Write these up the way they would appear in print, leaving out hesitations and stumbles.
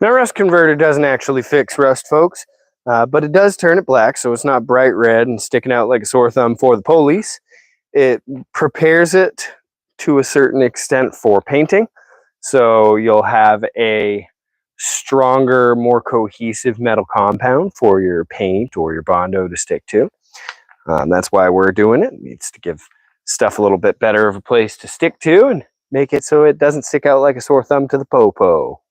Now, rust converter doesn't actually fix rust, folks, but it does turn it black, so it's not bright red and sticking out like a sore thumb for the police. It prepares it to a certain extent for painting, so you'll have a stronger, more cohesive metal compound for your paint or your Bondo to stick to. That's why we're doing it. It needs to give stuff a little bit better of a place to stick to and make it so it doesn't stick out like a sore thumb to the popo.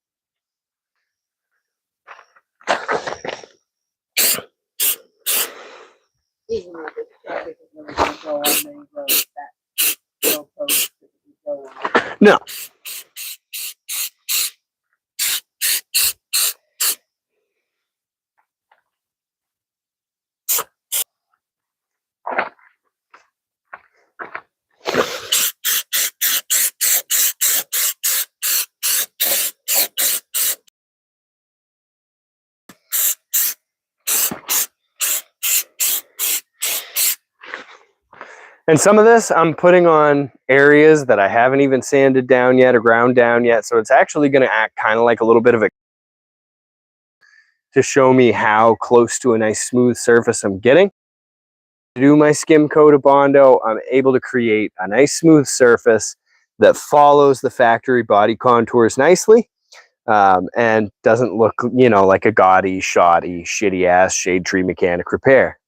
No. And some of this I'm putting on areas that I haven't even sanded down yet or ground down yet. So it's actually going to act kind of like a little bit of a to show me how close to a nice smooth surface I'm getting. To do my skim coat of Bondo, I'm able to create a nice smooth surface that follows the factory body contours nicely and doesn't look, you know, like a gaudy, shoddy, shitty ass shade tree mechanic repair.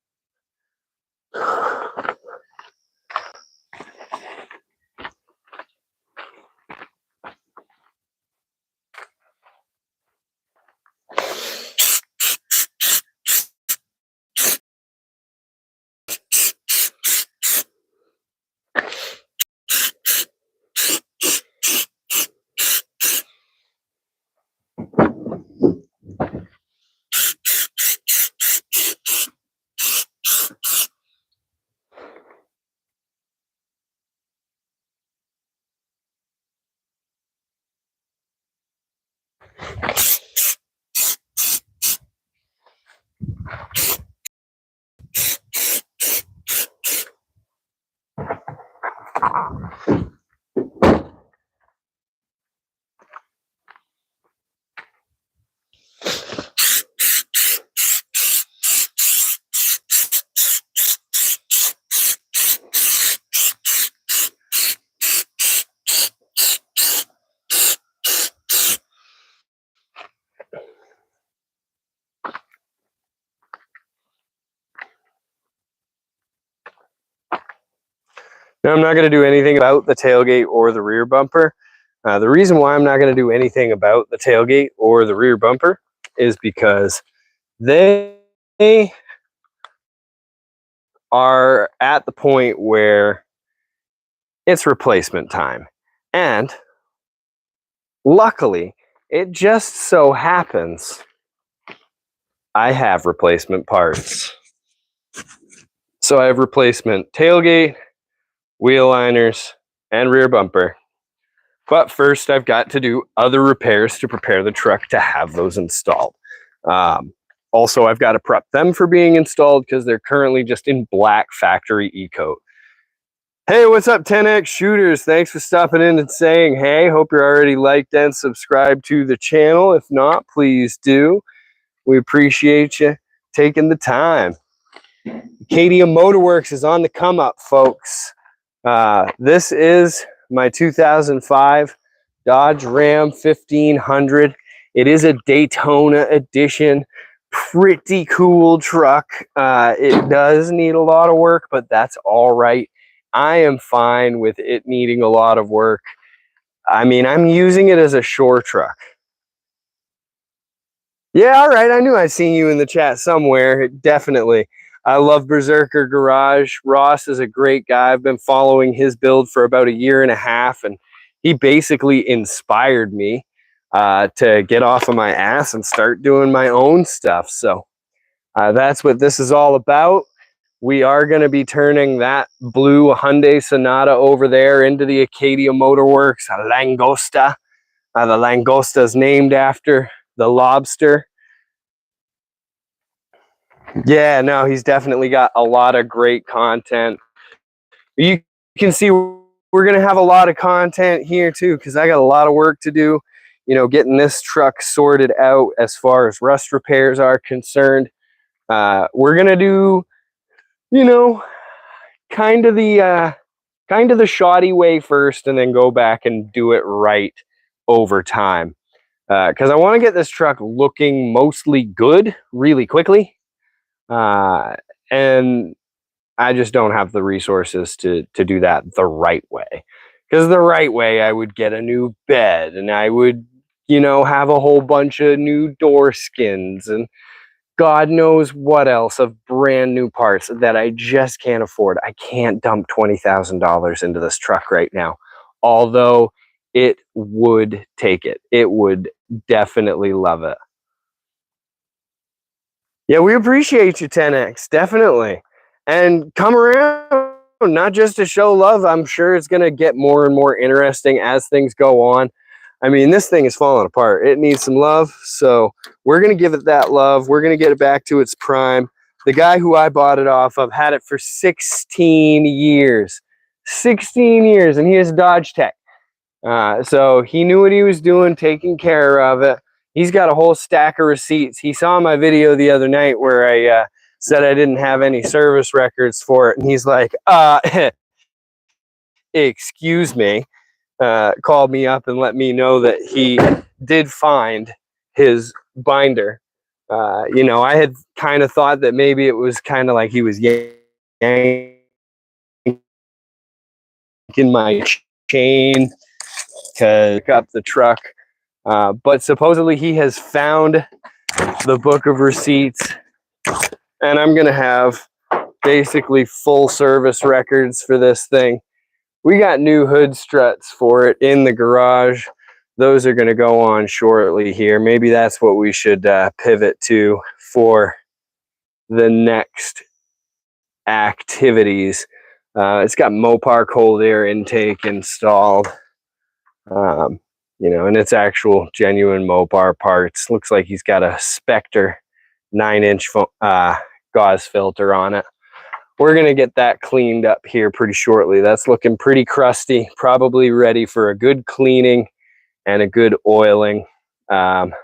Now, I'm not going to do anything about the tailgate or the rear bumper. The reason why I'm not going to do anything about the tailgate or the rear bumper is because they are at the point where it's replacement time. And luckily, it just so happens I have replacement parts. So I have replacement tailgate, wheel liners, and rear bumper. But first, I've got to do other repairs to prepare the truck to have those installed. Also, I've got to prep them for being installed because they're currently just in black factory e-coat. Hey, what's up, 10X shooters? Thanks for stopping in and saying hey. Hope you're already liked and subscribed to the channel. If not, please do. We appreciate you taking the time. Acadia Motor Works is on the come up, folks. This is my 2005 Dodge Ram 1500. It is a Daytona edition. Pretty cool truck. It does need a lot of work, but that's all right. I am fine with it needing a lot of work. I mean, I'm using it as a shore truck. Yeah, all right. I knew I'd seen you in the chat somewhere. Definitely. I love Berserker Garage. Ross is a great guy. I've been following his build for about 1.5 years, and he basically inspired me to get off of my ass and start doing my own stuff. So that's what this is all about. We are going to be turning that blue Hyundai Sonata over there into the Acadia Motor Works Langosta. The Langosta is named after the lobster. Yeah, no, he's definitely got a lot of great content. You can see we're going to have a lot of content here too, because I got a lot of work to do. you know, getting this truck sorted out as far as rust repairs are concerned. We're gonna do, you know, kind of the shoddy way first, and then go back and do it right over time. Because I want to get this truck looking mostly good really quickly, and I just don't have the resources to do that the right way. Because the right way, I would get a new bed, and I would, you know, have a whole bunch of new door skins and God knows what else of brand new parts that I just can't afford. I can't dump $20,000 into this truck right now, although it would take it. It would definitely love it. Yeah, we appreciate you, 10X, definitely. And come around, not just to show love. I'm sure it's going to get more and more interesting as things go on. I mean, this thing is falling apart. It needs some love, so we're going to give it that love. We're going to get it back to its prime. The guy who I bought it off of had it for 16 years. 16 years, and he is Dodge Tech. So he knew what he was doing, taking care of it. He's got a whole stack of receipts. He saw my video the other night where I said I didn't have any service records for it, and he's like, excuse me. Called me up and let me know that he did find his binder. You know, I had kind of thought that maybe it was kind of like he was yanking my chain to pick up the truck. But supposedly he has found the book of receipts, and I'm going to have basically full service records for this thing. We got new hood struts for it in the garage. Those are going to go on shortly here. Maybe that's what we should pivot to for the next activities. It's got Mopar cold air intake installed. You know, and it's actual genuine Mopar parts. Looks like he's got a Spectre 9-inch gauze filter on it. We're going to get that cleaned up here pretty shortly. That's looking pretty crusty, probably ready for a good cleaning and a good oiling. Probably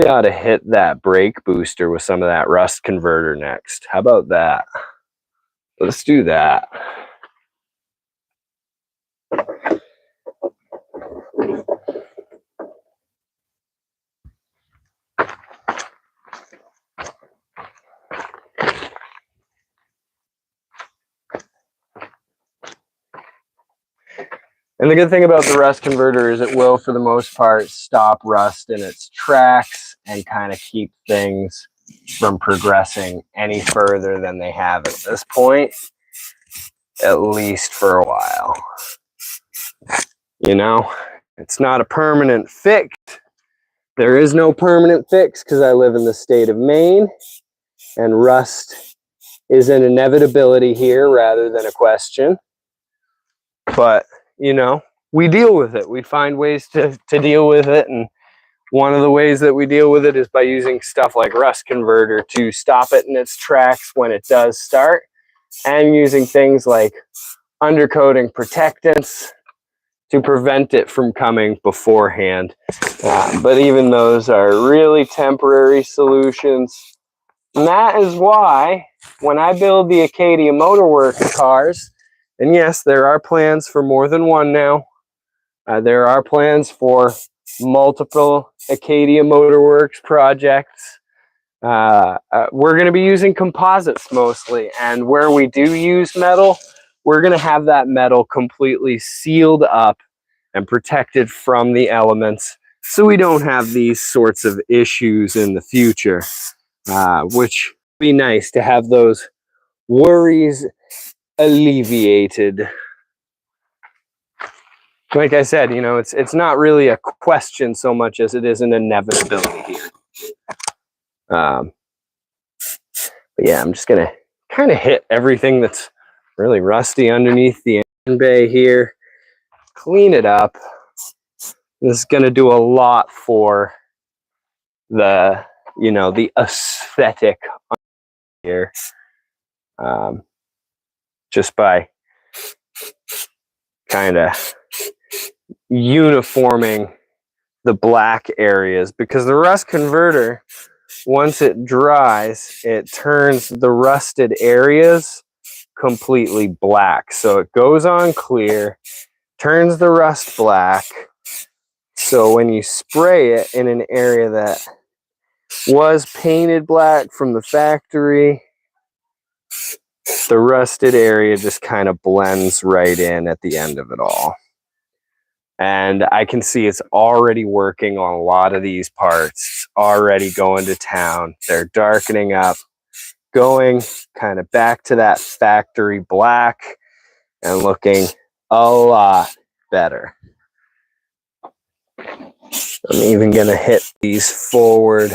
ought to hit that brake booster with some of that rust converter next. How about that? Let's do that. And the good thing about the rust converter is it will, for the most part, stop rust in its tracks and kind of keep things from progressing any further than they have at this point, at least for a while. You know, it's not a permanent fix. There is no permanent fix because I live in the state of Maine, and rust is an inevitability here rather than a question. But, you know, we deal with it. We find ways to deal with it. And one of the ways that we deal with it is by using stuff like rust converter to stop it in its tracks when it does start, and using things like undercoating protectants to prevent it from coming beforehand. But even those are really temporary solutions. And that is why when I build the Acadia Motor Works cars, and yes, there are plans for more than one now. There are plans for multiple Acadia Motor Works projects. We're going to be using composites mostly. And where we do use metal, we're going to have that metal completely sealed up and protected from the elements, so we don't have these sorts of issues in the future, which would be nice to have those worries alleviated. Like I said, you know, it's not really a question so much as it is an inevitability here. But yeah, I'm just going to kind of hit everything that's really rusty underneath the engine bay here, clean it up. This is going to do a lot for the, you know, the aesthetic here, just by kind of uniforming the black areas, because the rust converter, once it dries, it turns the rusted areas completely black. So it goes on clear, turns the rust black. So when you spray it in an area that was painted black from the factory, the rusted area just kind of blends right in at the end of it all. And I can see it's already working on a lot of these parts. It's already going to town. They're darkening up, going kind of back to that factory black and looking a lot better. I'm even going to hit these forward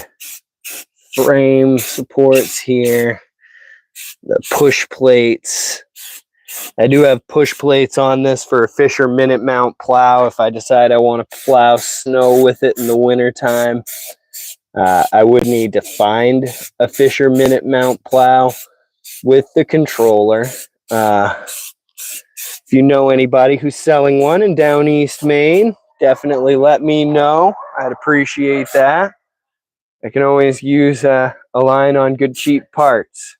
frame supports here, the push plates. I do have push plates on this for a Fisher Minute Mount plow if I decide I want to plow snow with it in the wintertime. I would need to find a Fisher Minute Mount plow with the controller. If you know anybody who's selling one in Down East Maine, definitely let me know. I'd appreciate that. I can always use a line on good cheap parts.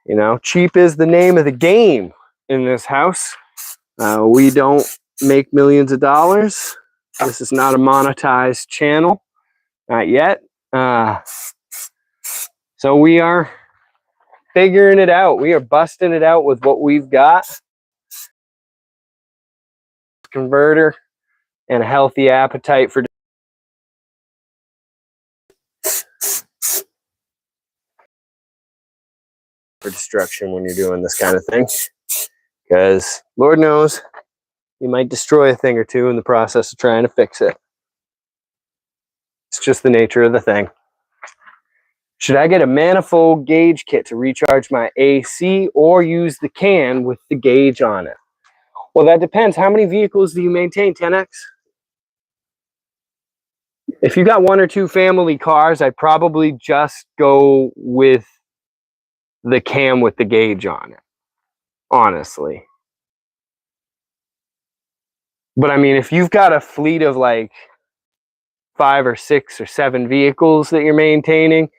You know, cheap is the name of the game in this house. We don't make millions of dollars. This is not a monetized channel, not yet. So we are figuring it out. We are busting it out with what we've got. Converter and a healthy appetite for destruction when you're doing this kind of thing. Because Lord knows, you might destroy a thing or two in the process of trying to fix it. It's just the nature of the thing. Should I get a manifold gauge kit to recharge my AC or use the can with the gauge on it? Well, that depends. How many vehicles do you maintain, 10X? If you got one or two family cars, I'd probably just go with the can with the gauge on it, honestly. But I mean, if you've got a fleet of like 5 or 6 or 7 vehicles that you're maintaining,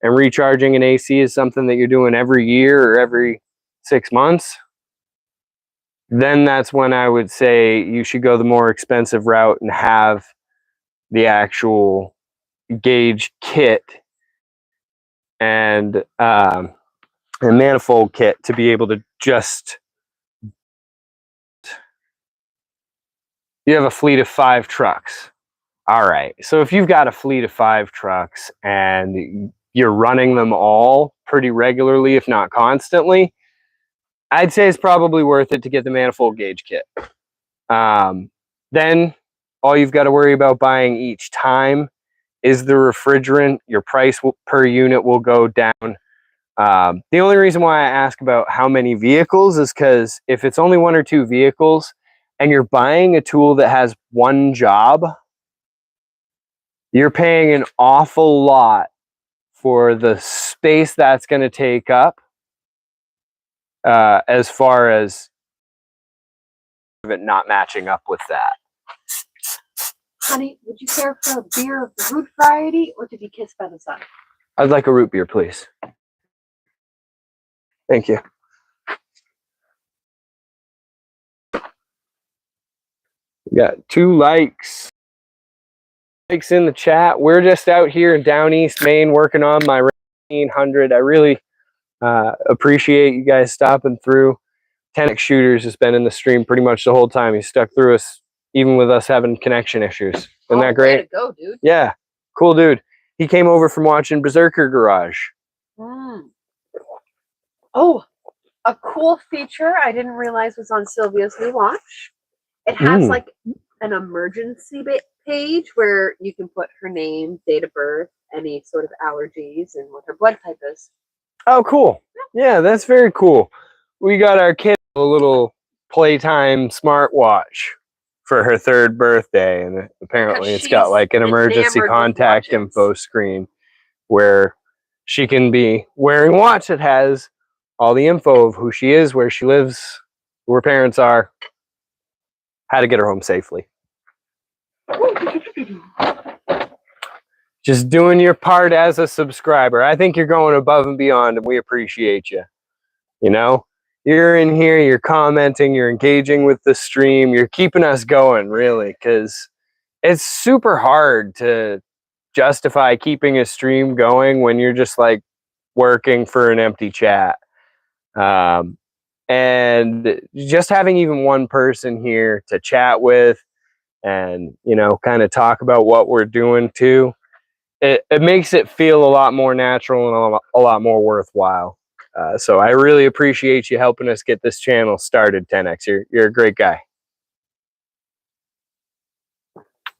and recharging an AC is something that you're doing every year or every 6 months, then that's when I would say you should go the more expensive route and have the actual gauge kit and a manifold kit to be able to just... You have a fleet of 5 trucks. All right. So if you've got a fleet of 5 trucks and you're running them all pretty regularly, if not constantly, I'd say it's probably worth it to get the manifold gauge kit. Then all you've got to worry about buying each time is the refrigerant. Your price per unit will go down. The only reason why I ask about how many vehicles is because if it's only 1 or 2 vehicles and you're buying a tool that has one job, you're paying an awful lot for the space that's going to take up, as far as it not matching up with that. Honey, would you care for a beer of the root variety or to be kissed by the sun? I'd like a root beer, please. Thank you. We got 2 likes. Likes in the chat. We're just out here in Down East Maine working on my 1800. I really appreciate you guys stopping through. 10X Shooters has been in the stream pretty much the whole time. He stuck through us, even with us having connection issues. Isn't that great? Way to go, dude. Yeah, cool dude. He came over from watching Berserker Garage. Oh, a cool feature I didn't realize was on Sylvia's new launch. It has like an emergency page where you can put her name, date of birth, any sort of allergies, and what her blood type is. Oh, cool. Yeah, that's very cool. We got our kid a little playtime smartwatch for her 3rd birthday, and apparently it's got like an emergency contact info screen where she can be wearing a watch that has all the info of who she is, where she lives, who her parents are, how to get her home safely. Just doing your part as a subscriber. I think you're going above and beyond, and we appreciate you. You know, you're in here, you're commenting, you're engaging with the stream, you're keeping us going, really, because it's super hard to justify keeping a stream going when you're just like working for an empty chat. And just having even one person here to chat with and, you know, kind of talk about what we're doing too, it makes it feel a lot more natural and a lot more worthwhile. So I really appreciate you helping us get this channel started, 10X. You're a great guy.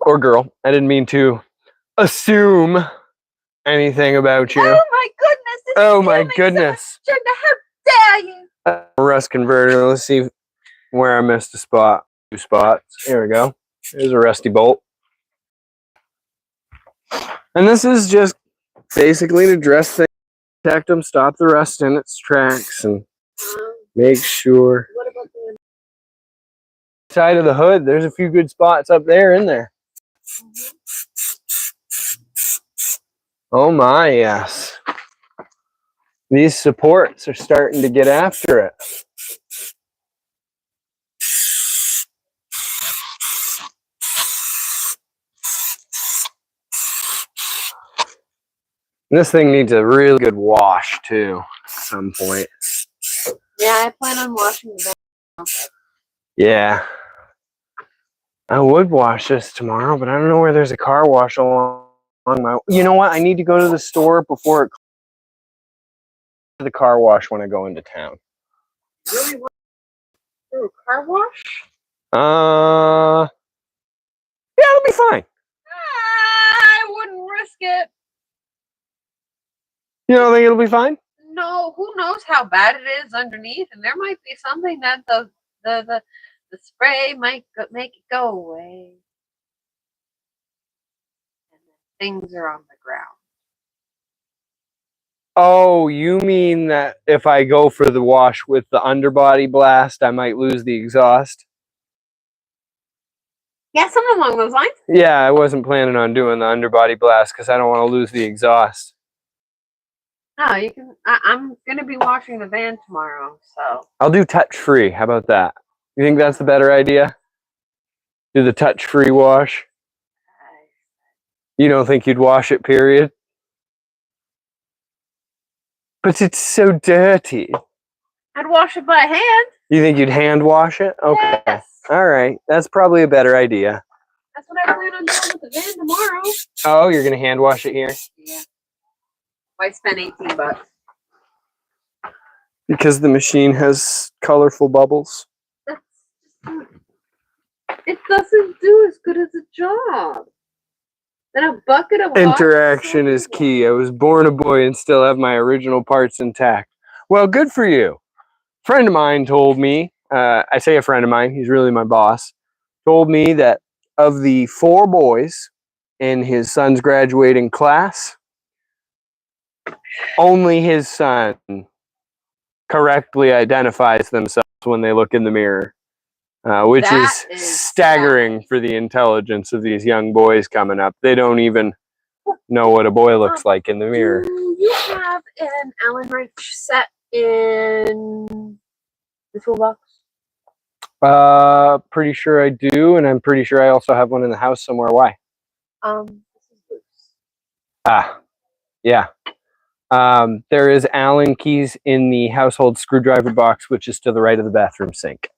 Or girl. I didn't mean to assume anything about you. Oh my goodness! Oh my goodness! So how dare you? Rust converter. Let's see where I missed a spot. 2 spots. Here we go. There's a rusty bolt. And this is just basically to dress things, protect them, stop the rust in its tracks, and make sure. What about the Side of the hood, there's a few good spots up there in there. Oh my, yes. These supports are starting to get after it. This thing needs a really good wash too at some point. Yeah, I plan on washing the van. Yeah. I would wash this tomorrow, but I don't know where there's a car wash along my... You know what? I need to go to the store before it... the car wash when I go into town. Really want to do a car wash? Yeah, it'll be fine. I wouldn't risk it. You don't think it'll be fine? No, who knows how bad it is underneath, and there might be something that the spray might make it go away. And then things are on the ground. Oh, you mean that if I go for the wash with the underbody blast, I might lose the exhaust? Yeah, something along those lines. Yeah, I wasn't planning on doing the underbody blast because I don't want to lose the exhaust. No, you can. I'm gonna be washing the van tomorrow, so I'll do touch-free. How about that? You think that's the better idea? Do the touch-free wash? You don't think you'd wash it, period? But it's so dirty. I'd wash it by hand. You think you'd hand wash it? Okay. Yes. All right. That's probably a better idea. That's what I plan on doing with the van tomorrow. Oh, you're going to hand wash it here? Yeah. Why spend $18? Because the machine has colorful bubbles. It doesn't do as good as a job. Then a bucket of water. Interaction is key. I was born a boy and still have my original parts intact. Well, good for you. A friend of mine told me, I say a friend of mine, he's really my boss, told me that of the 4 boys in his son's graduating class, only his son correctly identifies themselves when they look in the mirror, which is staggering for the intelligence of these young boys coming up. They don't even know what a boy looks like in the mirror. Do you have an Allen wrench set in the toolbox? Pretty sure I do, and I'm pretty sure I also have one in the house somewhere. Why? This is loose. Ah, yeah. There is Allen keys in the household screwdriver box, which is to the right of the bathroom sink.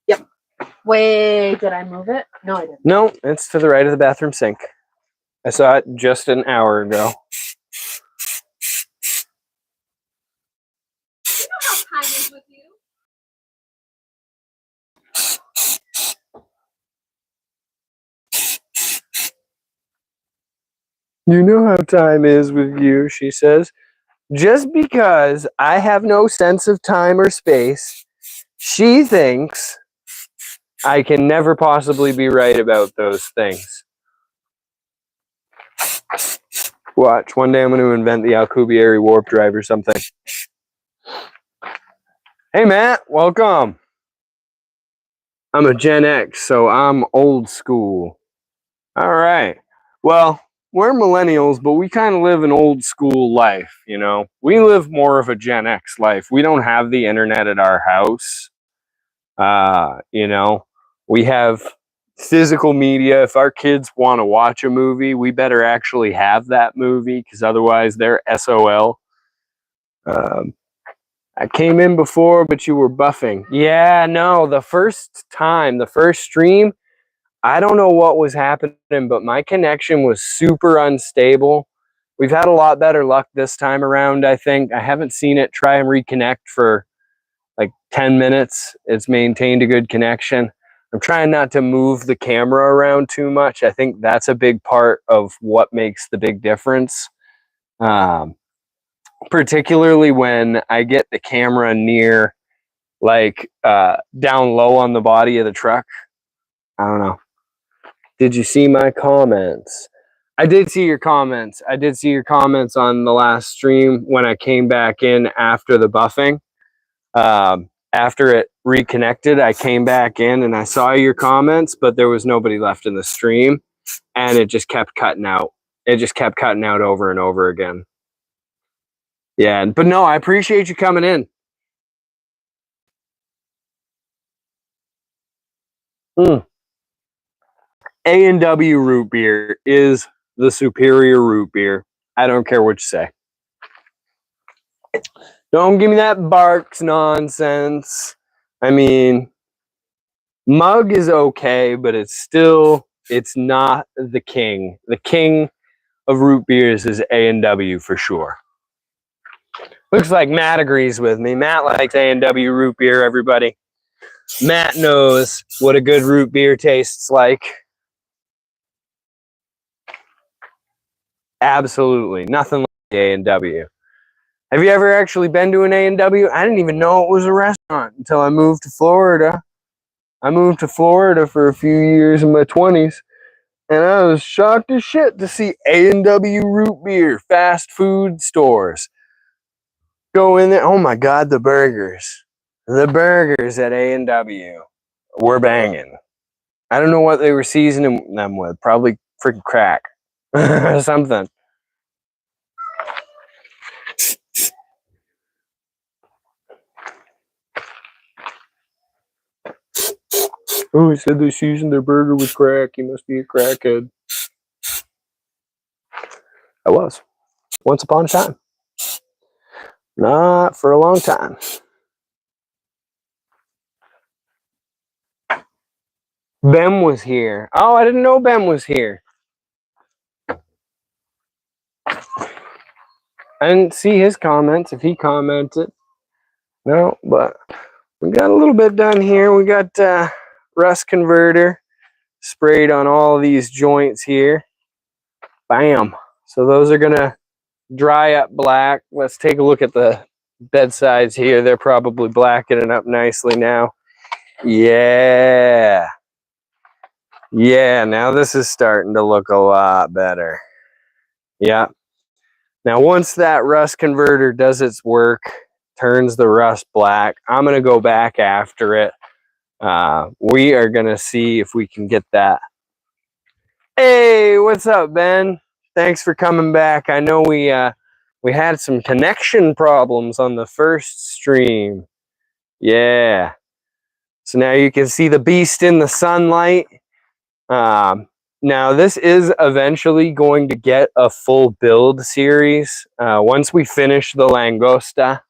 Yep. Wait, did I move it? No, I didn't. No, it's to the right of the bathroom sink. I saw it just an hour ago. You know how time is with you. You know how time is with you, she says. Just because I have no sense of time or space, she thinks I can never possibly be right about those things. Watch, one day I'm going to invent the Alcubierre warp drive or something. Hey Matt, welcome. I'm a Gen X, so I'm old school. All right. Well, we're millennials, but we kind of live an old school life, you know. We live more of a Gen X life. We don't have the internet at our house. You know, we have physical media. If our kids want to watch a movie, we better actually have that movie because otherwise they're SOL. Um, I came in before, but you were buffing. Yeah, no, the first time, the first stream, I don't know what was happening, but my connection was super unstable. We've had a lot better luck this time around, I think. I haven't seen it try and reconnect for like 10 minutes. It's maintained a good connection. I'm trying not to move the camera around too much. I think that's a big part of what makes the big difference. Um, Particularly when I get the camera near, like down low on the body of the truck. I don't know. Did you see my comments? I did see your comments. I did see your comments on the last stream when I came back in after the buffing. After it reconnected, I came back in and I saw your comments, but there was nobody left in the stream and it just kept cutting out. It just kept cutting out over and over again. Yeah, but no, I appreciate you coming in. A&W root beer is the superior root beer. I don't care what you say. Don't give me that Barks nonsense. I mean, Mug is okay, but it's not the king. The king of root beers is A&W for sure. Looks like Matt agrees with me. Matt likes A&W root beer, everybody. Matt knows what a good root beer tastes like. Absolutely. Nothing like A&W. Have you ever actually been to an A&W? I didn't even know it was a restaurant until I moved to Florida. I moved to Florida for a few years in my 20s, and I was shocked as shit to see A&W root beer fast food stores. Go in there. Oh my God, the burgers. The burgers at A&W were banging. I don't know what they were seasoning them with. Probably freaking crack or something. Oh, he said they seasoned their burger with crack. He must be a crackhead. I was. Once upon a time. Not for a long time. Ben was here. Oh, I didn't know Ben was here. I didn't see his comments if he commented. No, but we got a little bit done here. We got rust converter sprayed on all of these joints here. Bam. So those are going to dry up black. Let's take a look at the bedsides here. They're probably blackening up nicely now. Yeah. Yeah, now this is starting to look a lot better. Yeah. Now, once that rust converter does its work, turns the rust black, I'm going to go back after it. We are going to see if we can get that. Hey, what's up, Ben? Thanks for coming back. I know we had some connection problems on the first stream. Yeah. So now you can see the beast in the sunlight. Now, this is eventually going to get a full build series. Once we finish the Langosta,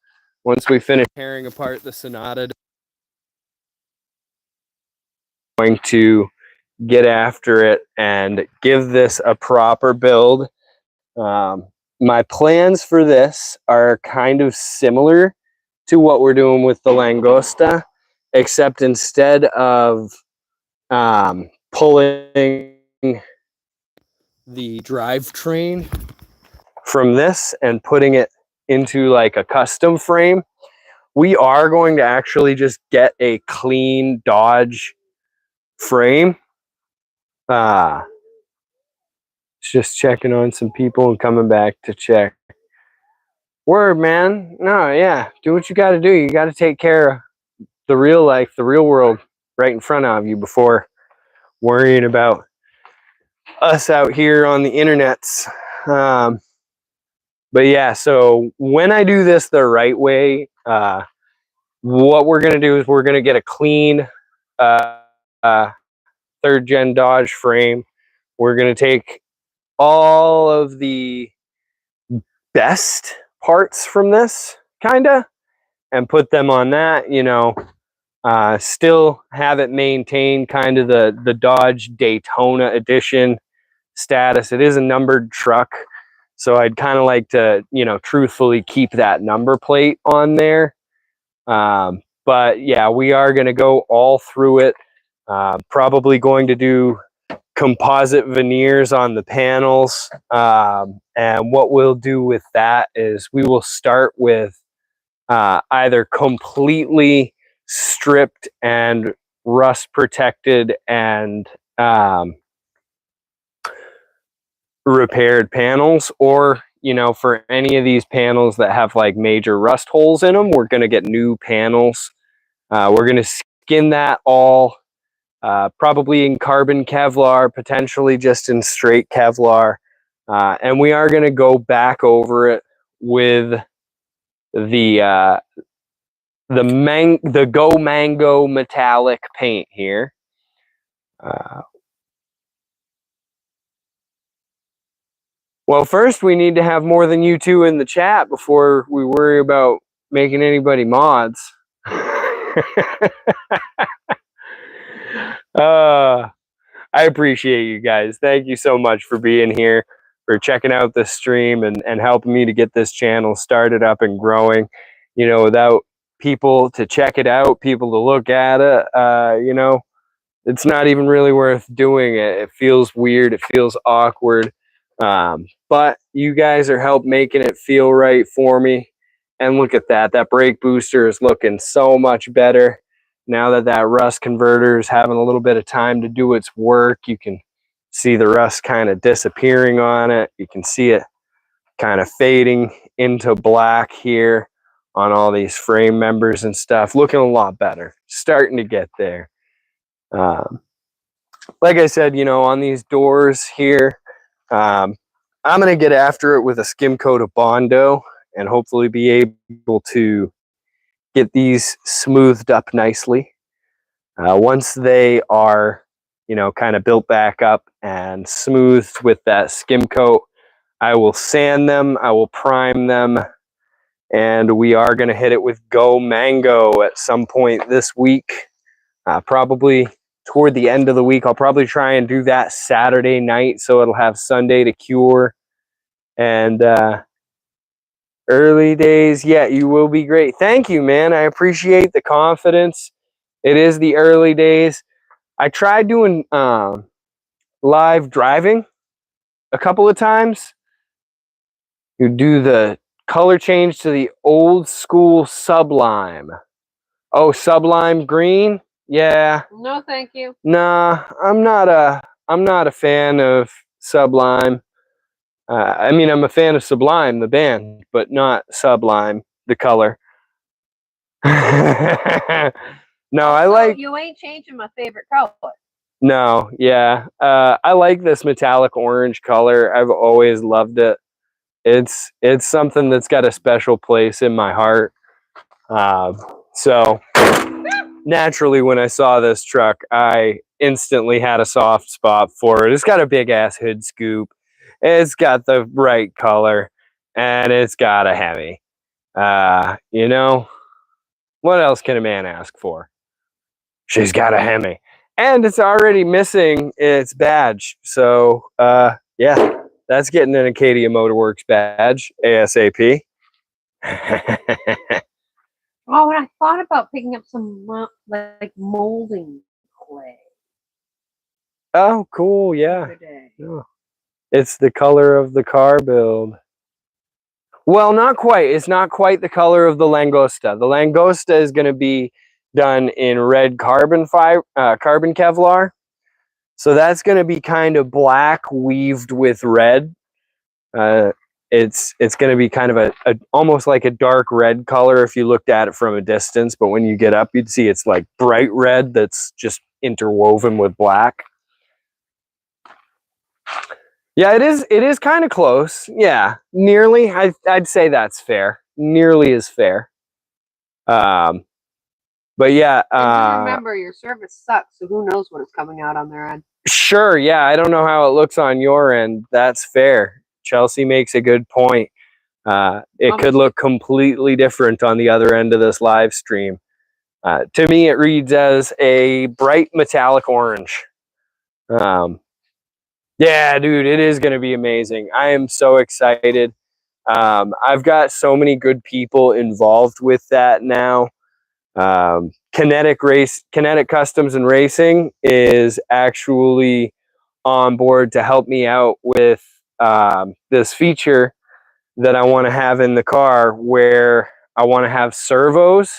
once we finish tearing apart the Sonata, I'm going to get after it and give this a proper build. My plans for this are kind of similar to what we're doing with the Langosta, except instead of pulling the drivetrain from this and putting it into like a custom frame, we are going to actually just get a clean Dodge frame. Just checking on some people and coming back to check. Word, man. No, yeah. Do what you got to do. You got to take care of the real life, the real world right in front of you before worrying about us out here on the internets. But yeah, so when I do this the right way, what we're going to do is we're going to get a clean uh, uh, third gen Dodge frame. We're going to take all of the best parts from this, kind of, and put them on that, you know, still have it maintain kind of the Dodge Daytona edition status. It is a numbered truck, so I'd kind of like to, you know, truthfully keep that number plate on there. But yeah, we are going to go all through it. Probably going to do composite veneers on the panels. And what we'll do with that is we will start with either completely stripped and rust protected and repaired panels, or, you know, for any of these panels that have like major rust holes in them, we're going to get new panels. We're going to skin that all, probably in carbon Kevlar, potentially just in straight Kevlar. And we are going to go back over it with the Go Mango metallic paint here. Well, first we need to have more than you two in the chat before we worry about making anybody mods. I appreciate you guys. Thank you so much for being here, for checking out this stream and helping me to get this channel started up and growing. You know, without people to check it out, people to look at it, you know, it's not even really worth doing it. It feels weird. It feels awkward. But you guys are help making it feel right for me. And look at that. That brake booster is looking so much better. Now that that rust converter is having a little bit of time to do its work, you can see the rust kind of disappearing on it. You can see it kind of fading into black here on all these frame members and stuff. Looking a lot better. Starting to get there. Like I said, you know, on these doors here, I'm going to get after it with a skim coat of Bondo and hopefully be able to get these smoothed up nicely. Once they are, you know, kind of built back up and smoothed with that skim coat, I will sand them, I will prime them, and we are going to hit it with Go Mango at some point this week. Probably toward the end of the week. I'll probably try and do that Saturday night so it'll have Sunday to cure. And early days, yeah, you will be great. Thank you, man. I appreciate the confidence. It is the early days. I tried doing live driving a couple of times. You do the color change to the old school Sublime. Oh, Sublime green? Yeah. No, thank you. Nah, I'm not a fan of Sublime. I mean, I'm a fan of Sublime, the band, but not Sublime, the color. No, I like. You ain't changing my favorite color. No, yeah. I like this metallic orange color. I've always loved it. It's something that's got a special place in my heart. So naturally, when I saw this truck, I instantly had a soft spot for it. It's got a big ass hood scoop. It's got the right color, and it's got a Hemi. You know, what else can a man ask for? She's got a Hemi, and it's already missing its badge. So, yeah, that's getting an Acadia Motor Works badge ASAP. Oh, and I thought about picking up some like molding clay. Oh, cool! Yeah. Oh. It's the color of the car build. Well, not quite. It's not quite the color of the Langosta. The Langosta is going to be done in red carbon Kevlar. So that's going to be kind of black weaved with red. It's going to be kind of a almost like a dark red color if you looked at it from a distance, but when you get up, you'd see it's like bright red that's just interwoven with black. Yeah, it is kind of close. Yeah, nearly. I'd say that's fair. Nearly is fair. Um, but yeah, And just remember, your service sucks, so who knows what is coming out on their end. sure. Yeah, I don't know how it looks on your end. That's fair. Chelsea makes a good point. It could look completely different on the other end of this live stream. To me, it reads as a bright metallic orange. Yeah, dude, it is going to be amazing. I am so excited. I've got so many good people involved with that now. Kinetic Customs and Racing is actually on board to help me out with this feature that I want to have in the car, where I want to have servos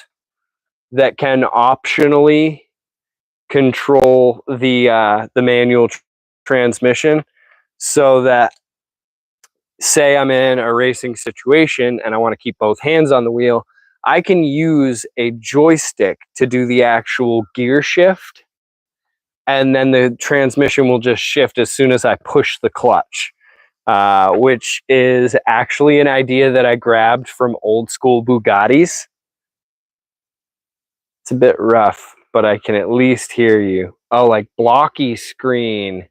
that can optionally control the manual transmission, so that, say I'm in a racing situation and I want to keep both hands on the wheel, I can use a joystick to do the actual gear shift, and then the transmission will just shift as soon as I push the clutch, which is actually an idea that I grabbed from old school Bugattis. It's a bit rough, but I can at least hear you. Oh, like blocky screen.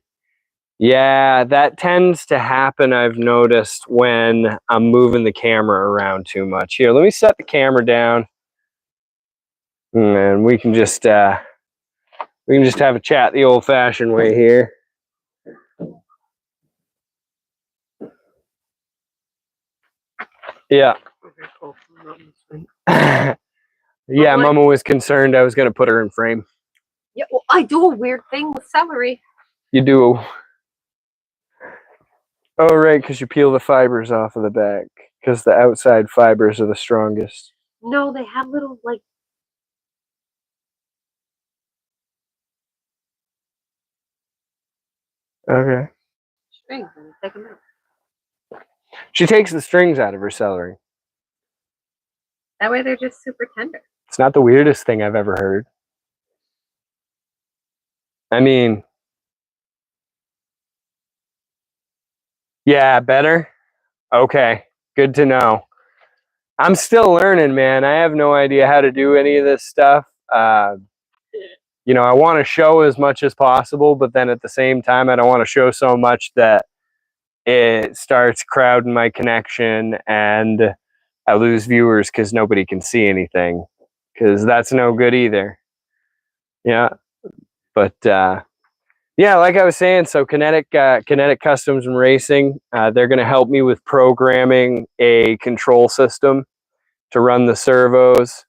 Yeah, that tends to happen, I've noticed, when I'm moving the camera around too much. Here, let me set the camera down, and we can just have a chat the old-fashioned way here. Yeah. Yeah, Mama was concerned I was going to put her in frame. Yeah, well, I do a weird thing with celery. You do. Oh, right, because you peel the fibers off of the back, because the outside fibers are the strongest. No, they have little, like... Okay. strings, and take them out. She takes the strings out of her celery. That way they're just super tender. It's not the weirdest thing I've ever heard. I mean, yeah, better? Okay, good to know. I'm still learning, man. I have no idea how to do any of this stuff. You know, I want to show as much as possible, but then at the same time, I don't want to show so much that it starts crowding my connection and I lose viewers because nobody can see anything, because that's no good either. Yeah, but yeah, like I was saying, so Kinetic Customs and Racing, they're going to help me with programming a control system to run the servos.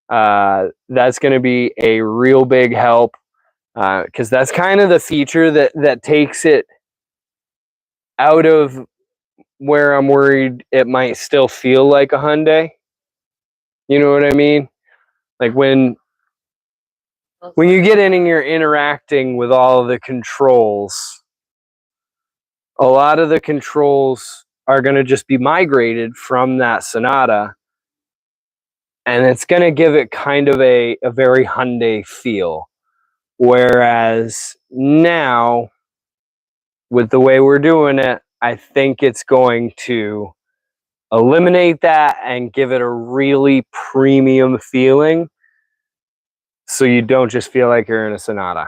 That's going to be a real big help, because that's kind of the feature that takes it out of where I'm worried it might still feel like a Hyundai. You know what I mean? Like when you get in and you're interacting with all of the controls, a lot of the controls are going to just be migrated from that Sonata, and it's going to give it kind of a very Hyundai feel. Whereas now, with the way we're doing it, I think it's going to eliminate that and give it a really premium feeling, so you don't just feel like you're in a Sonata.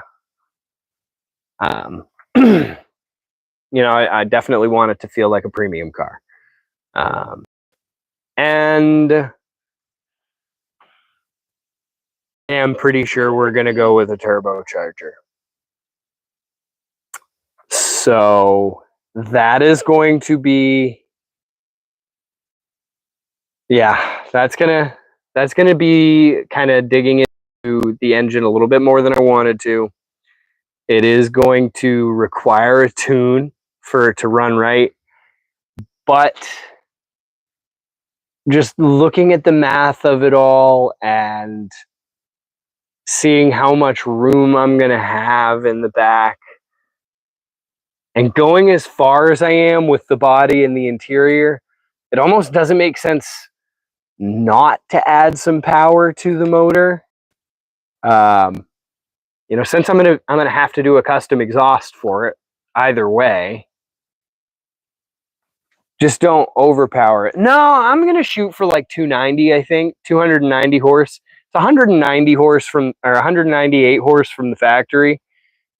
You know, I definitely want it to feel like a premium car. And I'm pretty sure we're going to go with a turbocharger. So that is going to be, yeah, that's going to be kind of digging into the engine a little bit more than I wanted to. It is going to require a tune for it to run right. But just looking at the math of it all and seeing how much room I'm going to have in the back, and going as far as I am with the body and the interior, it almost doesn't make sense not to add some power to the motor. You know, since I'm gonna have to do a custom exhaust for it either way, Just don't overpower it. No, I'm gonna shoot for like 290. I think 290 horse. It's 190 horse from, or 198 horse from the factory.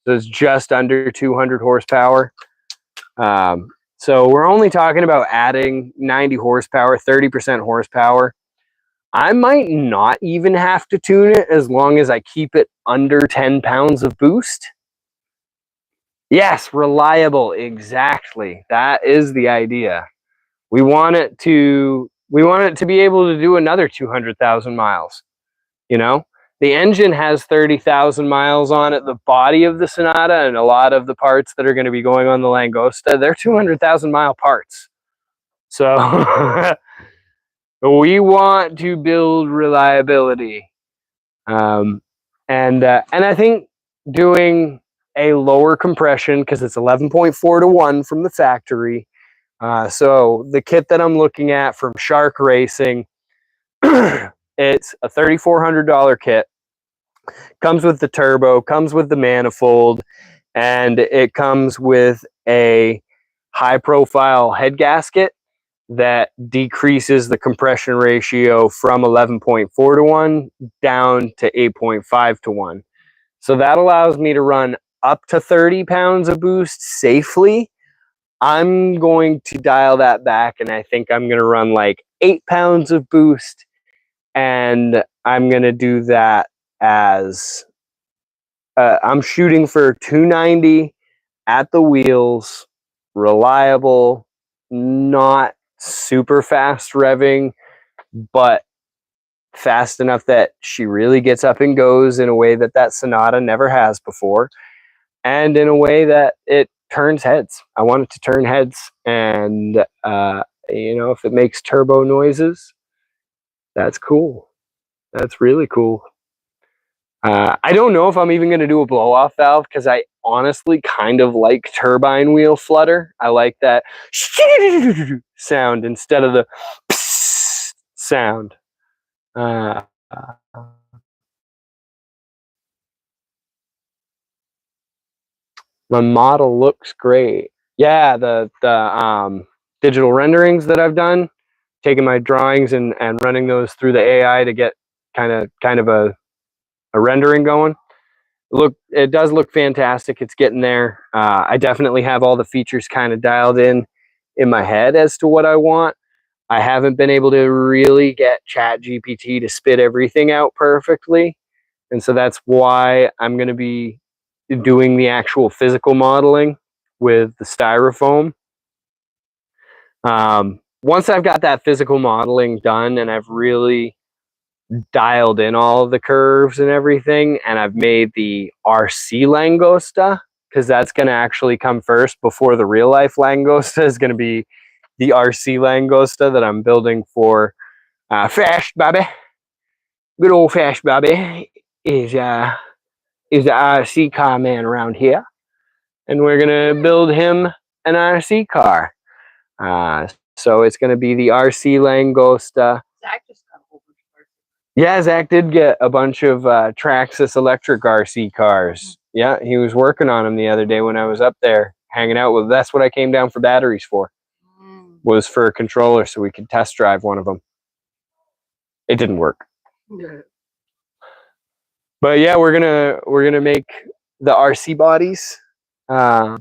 So it's just under 200 horsepower. So we're only talking about adding 90 horsepower, 30% horsepower. I might not even have to tune it as long as I keep it under 10 pounds of boost. Yes, reliable. Exactly. That is the idea. We want it to be able to do another 200,000 miles. You know, the engine has 30,000 miles on it. The body of the Sonata and a lot of the parts that are going to be going on the Langosta, they're 200,000 mile parts. So we want to build reliability. And I think doing a lower compression, because it's 11.4 to 1 from the factory. So the kit that I'm looking at from Shark Racing, it's a $3,400 kit. Comes with the turbo, comes with the manifold, and it comes with a high profile head gasket that decreases the compression ratio from 11.4 to 1 down to 8.5 to 1. So that allows me to run up to 30 pounds of boost safely. I'm going to dial that back, and I think I'm going to run like 8 pounds of boost, and I'm going to do that as I'm shooting for 290 at the wheels, reliable, not super fast revving, but fast enough that she really gets up and goes in a way that that Sonata never has before, and in a way that it turns heads. I want it to turn heads, and you know, if it makes turbo noises, that's cool. That's really cool. I don't know if I'm even going to do a blow-off valve, because I honestly kind of like turbine wheel flutter. I like that sound instead of the sound. Uh, my model looks great. Yeah, the digital renderings that I've done, taking my drawings and running those through the AI to get kind of a rendering going. Look, it does look fantastic. It's getting there. I definitely have all the features kind of dialed in my head as to what I want. I haven't been able to really get ChatGPT to spit everything out perfectly, and so that's why I'm going to be doing the actual physical modeling with the styrofoam. Once I've got that physical modeling done and I've really dialed in all of the curves and everything, and I've made the RC Langosta, because that's going to actually come first before the real life Langosta is going to be the RC Langosta that I'm building for Fast Bobby. Good old Fast Bobby is the RC car man around here, and we're going to build him an RC car. So it's going to be the RC Langosta. Zach just got a whole bunch of parts. Yeah, Zach did get a bunch of Traxxas electric RC cars. Yeah, he was working on them the other day when I was up there hanging out with. That's what I came down for batteries for. Was for a controller so we could test drive one of them. It didn't work. Yeah. But yeah, we're gonna make the RC bodies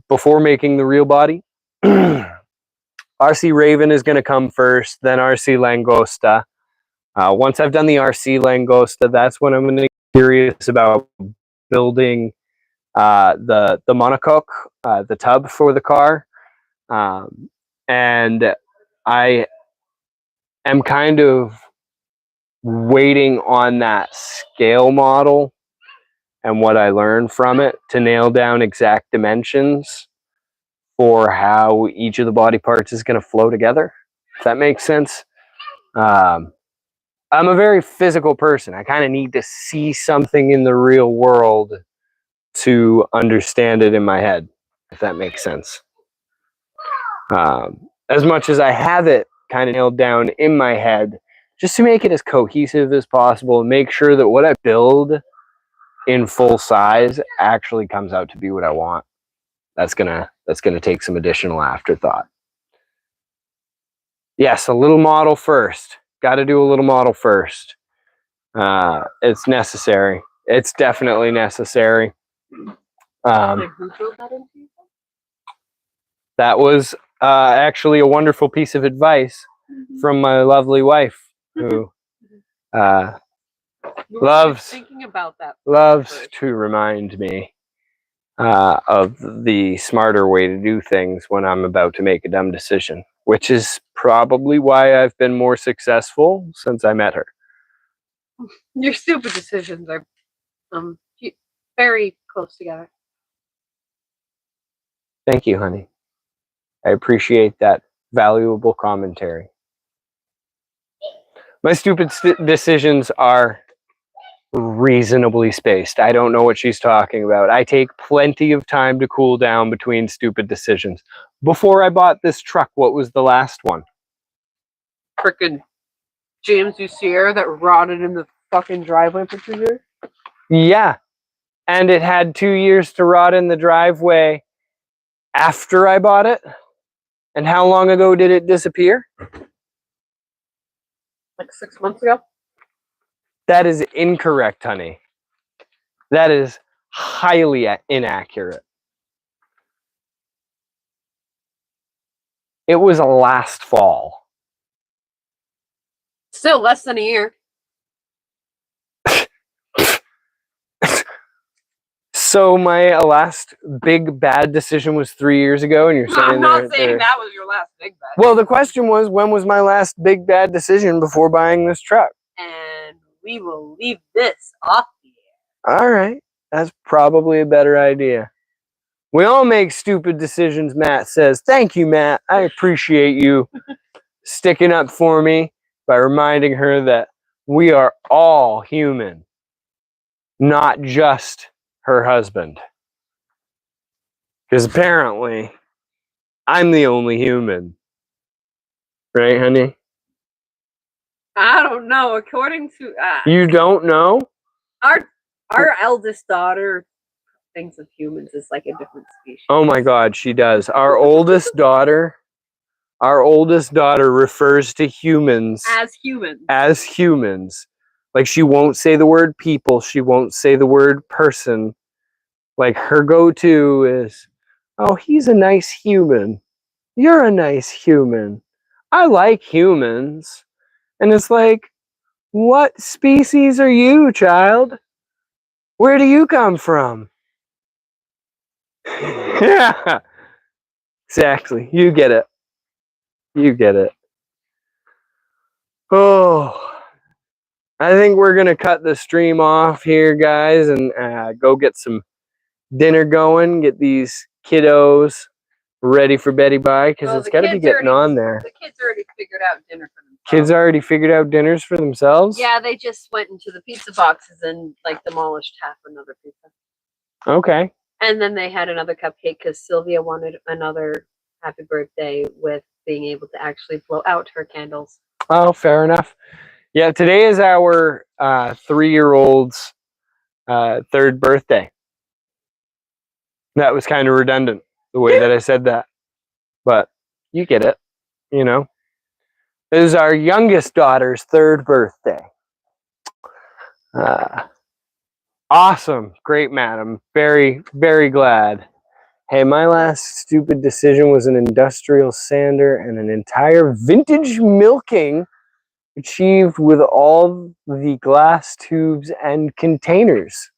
before making the real body. RC Raven is gonna come first, then RC Langosta. Once I've done the RC Langosta, that's when I'm gonna get curious about building the monocoque, the tub for the car, and I am kind of waiting on that scale model and what I learned from it to nail down exact dimensions for how each of the body parts is going to flow together, if that makes sense. I'm a very physical person. I kind of need to see something in the real world to understand it in my head, if that makes sense. As much as I have it kind of nailed down in my head, just to make it as cohesive as possible and make sure that what I build in full size actually comes out to be what I want. That's gonna take some additional afterthought. Yes, a little model first. Got to do a little model first. It's necessary. It's definitely necessary. Who drove that into you? That was actually a wonderful piece of advice from my lovely wife, who loves thinking about that. loves to remind me of the smarter way to do things when I'm about to make a dumb decision, which is probably why I've been more successful since I met her. Your stupid decisions are very close together. Thank you, honey. I appreciate that valuable commentary. My stupid decisions are reasonably spaced. I don't know what she's talking about. I take plenty of time to cool down between stupid decisions. Before I bought this truck, what was the last one? Frickin' James Usier that rotted in the fucking driveway for 2 years. Yeah. And it had 2 years to rot in the driveway after I bought it. And how long ago did it disappear? Like 6 months ago. That is incorrect, honey. That is highly inaccurate. It was last fall. Still less than a year. So my last big bad decision was 3 years ago, and you're saying I'm not saying that was your last big bad. Well, the question was, when was my last big bad decision before buying this truck? And we will leave this off the air. All right, that's probably a better idea. We all make stupid decisions, Matt says. Thank you, Matt. I appreciate you sticking up for me by reminding her that we are all human, not just her husband. Because apparently, I'm the only human. Right, honey? I don't know. According to You don't know? our eldest daughter thinks of humans as like a different species. Oh my God, she does. Our oldest daughter refers to humans as humans. Like, she won't say the word people. She won't say the word person. Like, her go-to is, oh, he's a nice human. You're a nice human. I like humans. And it's like, what species are you, child? Where do you come from? Yeah, exactly. You get it. You get it. Oh, I think we're going to cut the stream off here, guys, and go get some dinner going, get these kiddos ready for Betty Bye, because it's got to be getting on there. The kids already figured out dinner for themselves. Kids already figured out dinners for themselves? Yeah, they just went into the pizza boxes and like demolished half another pizza. Okay. And then they had another cupcake because Sylvia wanted another happy birthday with being able to actually blow out her candles. Oh, fair enough. Yeah, today is our 3-year-old's third birthday. That was kind of redundant, the way that I said that. But you get it, you know. It is our youngest daughter's third birthday. Awesome. Great, madam. Very, very glad. Hey, my last stupid decision was an industrial sander and an entire vintage milking achieved with all the glass tubes and containers.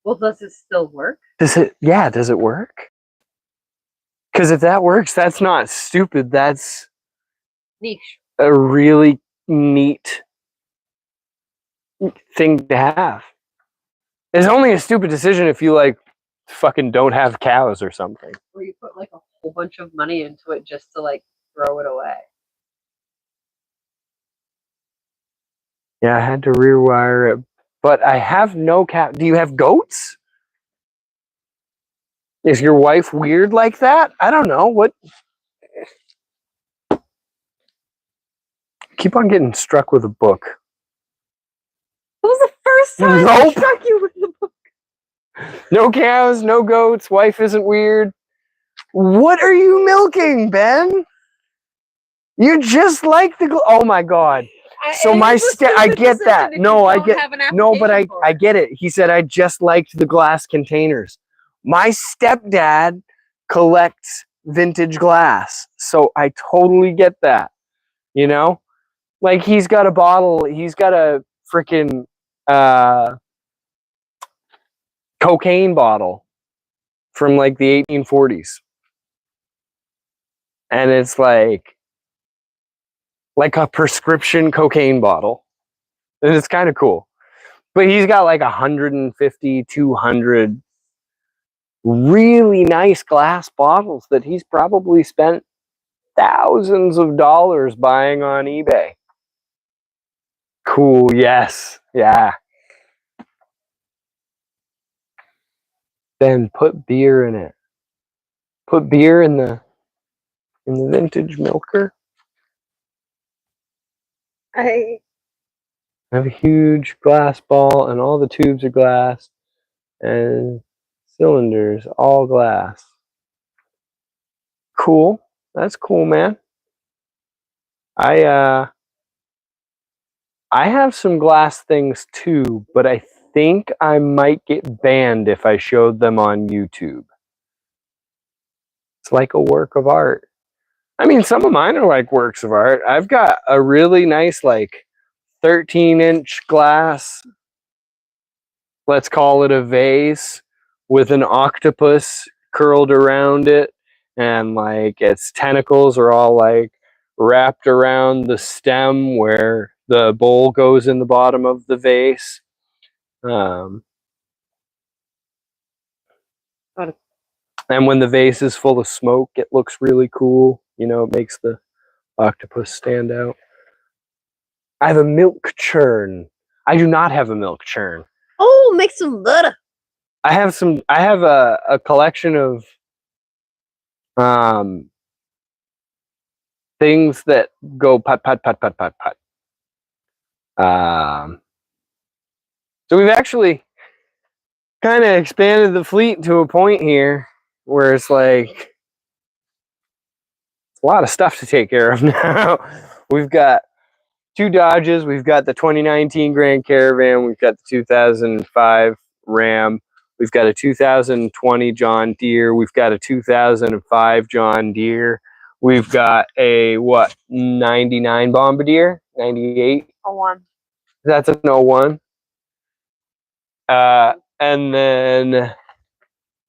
Well, does it still work? Does it work? Because if that works, that's not stupid. That's niche. A really neat thing to have. It's only a stupid decision if you like fucking don't have cows or something. Or you put like a whole bunch of money into it just to like throw it away. Yeah, I had to rewire it, but I have no cow. Do you have goats? Is your wife weird like that? I don't know. What? Keep on getting struck with a book. It was the first time I struck you with the book. No cows, no goats. Wife isn't weird. What are you milking, Ben? You just like the oh my god. So my I get that. No, I get no, but I get it. He said I just liked the glass containers. My stepdad collects vintage glass, so I totally get that. You know, like he's got a bottle. He's got a freaking cocaine bottle from like the 1840s, and it's like a prescription cocaine bottle, and it's kind of cool. But he's got like 150, 200 really nice glass bottles that he's probably spent thousands of dollars buying on eBay. Cool, yes. Yeah. Then put beer in it. Put beer in the vintage milker. I have a huge glass ball, and all the tubes are glass, and cylinders all glass. Cool. That's cool, man. I have some glass things too, but I think I might get banned if I showed them on YouTube. It's like a work of art. I mean, some of mine are like works of art. I've got a really nice, like 13-inch glass, let's call it a vase, with an octopus curled around it, and like its tentacles are all like wrapped around the stem where the bowl goes in the bottom of the vase. And when the vase is full of smoke, it looks really cool. You know, it makes the octopus stand out. I have a milk churn. I do not have a milk churn. Oh, make some butter. I have a collection of things that go put. So we've actually kind of expanded the fleet to a point here where it's like a lot of stuff to take care of now. We've got 2 Dodges, we've got the 2019 Grand Caravan, we've got the 2005 Ram, we've got a 2020 John Deere, we've got a 2005 John Deere, we've got a 99 Bombardier, 98. 01. That's an 01. And then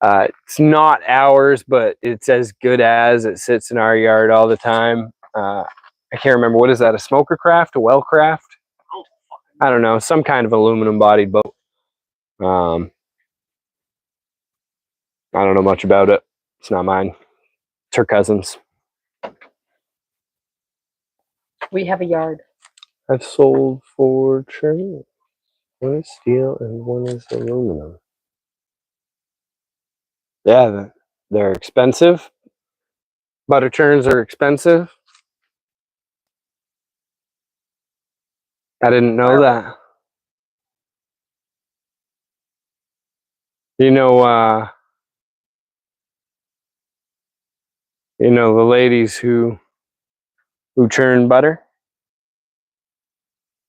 it's not ours, but it's as good as. It sits in our yard all the time. I can't remember, what is that? A smoker craft? A well craft? I don't know, some kind of aluminum bodied boat. I don't know much about it. It's not mine. It's her cousin's. We have a yard. I've sold 4 churns. One is steel and one is aluminum. Yeah, they're expensive. Butter churns are expensive. I didn't know that. You know, the ladies who churn butter,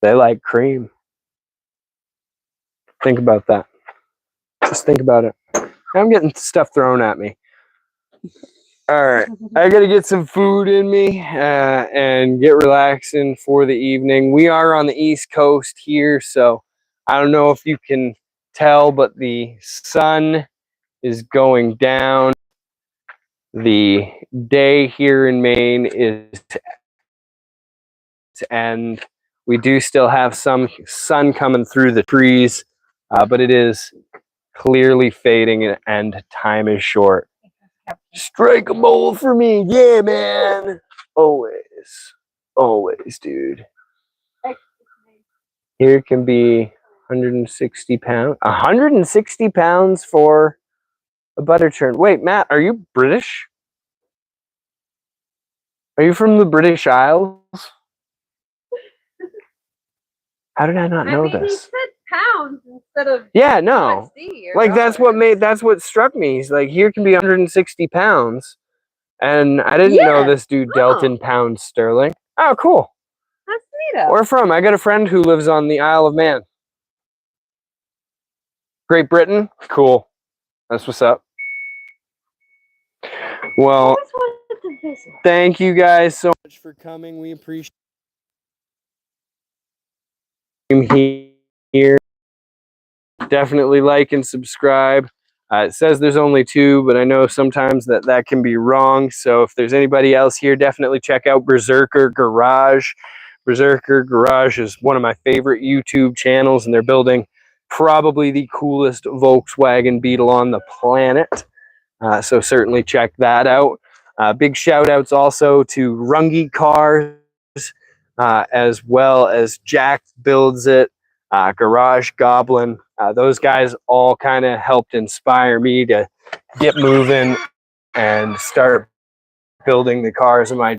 they like cream. Think about that. Just think about it. I'm getting stuff thrown at me. All right, I gotta get some food in me and get relaxing for the evening. We are on the East Coast here, so I don't know if you can tell, but the sun is going down. The day here in Maine is to end. We do still have some sun coming through the trees, but it is clearly fading and time is short. Strike a bowl for me. Yeah, man. Always. Always, dude. Here can be 160 pounds. 160 pounds for a butter churn. Wait, Matt, are you British? Are you from the British Isles? How did I not know this? He said pounds instead of yeah, no. Like that's what struck me. He's like, here can be 160 pounds. And I didn't know this dude dealt Oh. in pounds sterling. Oh, cool. That's neat. Where from? I got a friend who lives on the Isle of Man. Great Britain? Cool. That's what's up. Well, thank you guys so much for coming. We appreciate you here. Definitely like and subscribe. It says there's only 2, but I know sometimes that can be wrong. So if there's anybody else here, definitely check out Berserker Garage. Berserker Garage is one of my favorite YouTube channels, and they're building probably the coolest Volkswagen Beetle on the planet. So certainly check that out. Big shout outs also to Rungy Cars, as well as Jack Builds It, Garage Goblin. Those guys all kind of helped inspire me to get moving and start building the cars of my